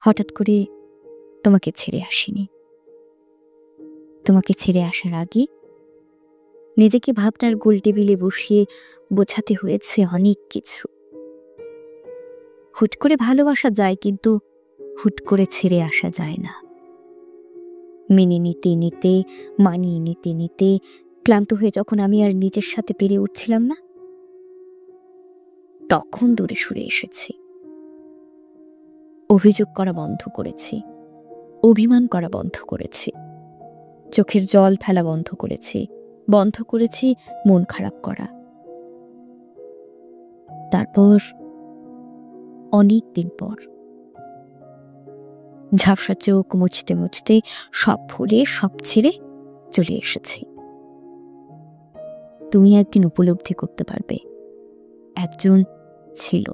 হঠাৎ করে তোমাকে ছেড়ে আসিনি। তোমাকে ছেড়ে আসার আগে নিজেকে ভাবনার গোল টেবিলে বসিয়ে বোঝাতে হয়েছে অনেক কিছু। হুট করে ভালোবাসা যায়, কিন্তু হুট করে ছেড়ে আসা যায় না। মেনে নিতে নিতে, মানিয়ে নিতে নিতে ক্লান্ত হয়ে যখন আমি আর নিজের সাথে পেরে উঠছিলাম না, তখন দূরে সরে এসেছি। অভিযোগ করা বন্ধ করেছি, অভিমান করা বন্ধ করেছি, চোখের জল ফেলা বন্ধ করেছি মন খারাপ করা। তারপর অনেক দিন পর ঝাপসা চোখ মুছতে মুছতে সব ভুলে সব ছেড়ে চলে এসেছি। তুমি একদিন উপলব্ধি করতে পারবে একজন ছিল।